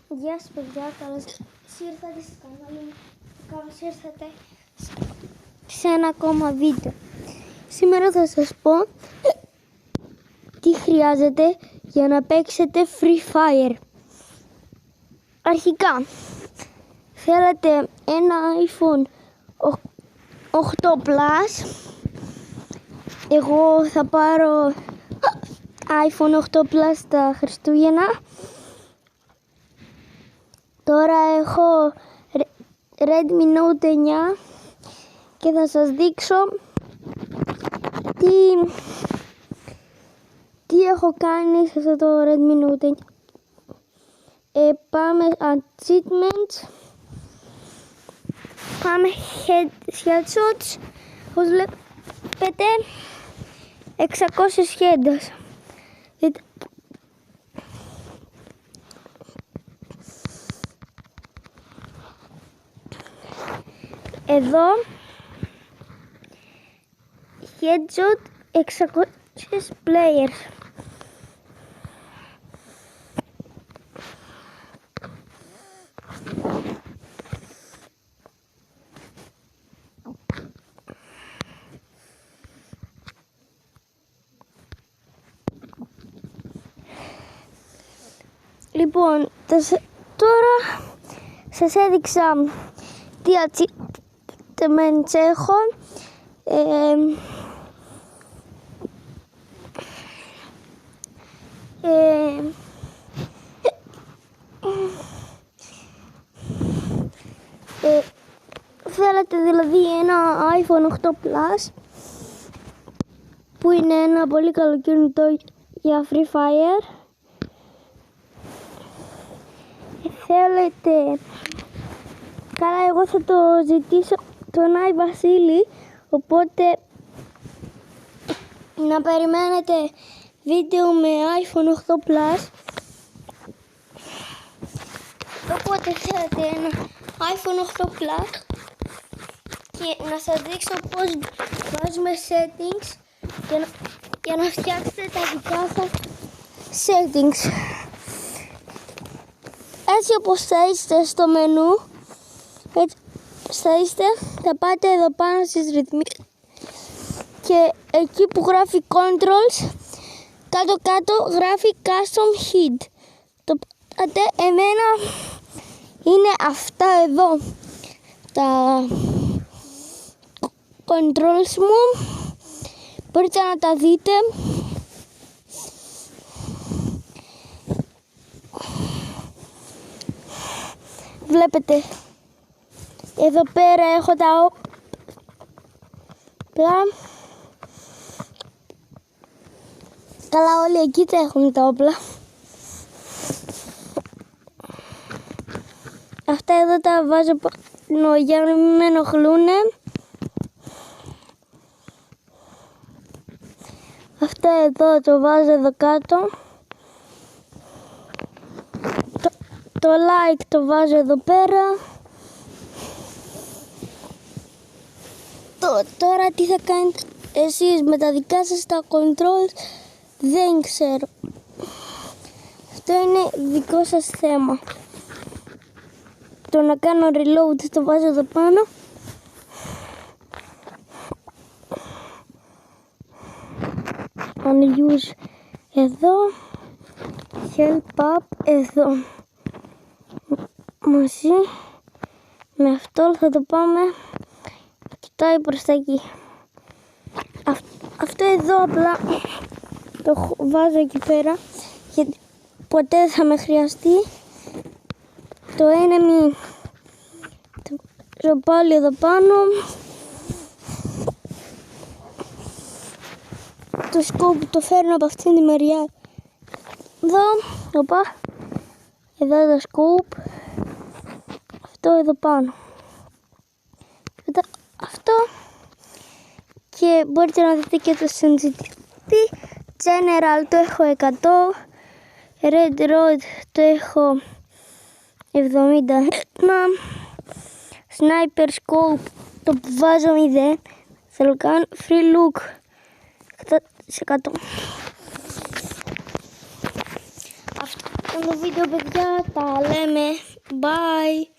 Γεια σας παιδιά, καλώς ήρθατε στο κανάλι μου. Καλώς ήρθατε σε ένα ακόμα βίντεο. Σήμερα θα σας πω τι χρειάζεται για να παίξετε Free Fire. Αρχικά, θέλετε ένα iPhone 8 Plus. Εγώ θα πάρω iPhone 8 Plus τα Χριστούγεννα. Τώρα έχω Redmi Note 9 και θα σας δείξω τι έχω κάνει σε αυτό το Redmi Note 9. Πάμε achievements, πάμε headshots, όπως βλέπετε 600 headshots. Εδώ headshot 600 players. Λοιπόν, τώρα σας έδειξα τι achievements έχω. Θέλετε δηλαδή ένα iPhone 8 Plus που είναι ένα πολύ καλό κινητό για Free Fire. Θέλετε, καλά εγώ θα το ζητήσω τον Άι Βασίλη, οπότε να περιμένετε βίντεο με iPhone 8 Plus. Οπότε θέλετε ένα iPhone 8 Plus και να σας δείξω πώς βάζουμε settings για να φτιάξετε τα δικά σας settings. Έτσι όπως θα είστε στο μενού, έτσι θα πάτε εδώ πάνω στις ρυθμίσεις και εκεί που γράφει controls, κάτω γράφει custom HUD. Το πάτε, εμένα είναι αυτά εδώ τα controls μου, μπορείτε να τα δείτε. Βλέπετε, εδώ πέρα έχω τα όπλα. Καλά, όλοι εκεί τα έχουν τα όπλα. Αυτά εδώ τα βάζω πάνω για να μην με ενοχλούνε. Αυτά εδώ το βάζω εδώ κάτω. Το like το βάζω εδώ πέρα. Τώρα τι θα κάνετε εσείς με τα δικά σας τα controls δεν ξέρω. Αυτό είναι δικό σας θέμα. Το να κάνω reload το βάζω εδώ πάνω. Unuse εδώ. Help up εδώ. Μαζί με αυτό θα το πάμε, κοιτάει προς τα εκεί. Αυτό εδώ απλά το βάζω εκεί πέρα γιατί ποτέ δεν θα με χρειαστεί. Το enemy το βάζω πάλι εδώ πάνω. Το scope το φέρνω από αυτήν τη μεριά εδώ. Οπα. Εδώ το scope. Αυτό εδώ πάνω. Αυτό. Και μπορείτε να δείτε και το sensitivity. General το έχω 100. Red Road το έχω 70. Sniper Scope το βάζω 0. Θέλω κάνω Free Look 100%. άλλο βίντεο, παιδιά. Τα λέμε. Bye.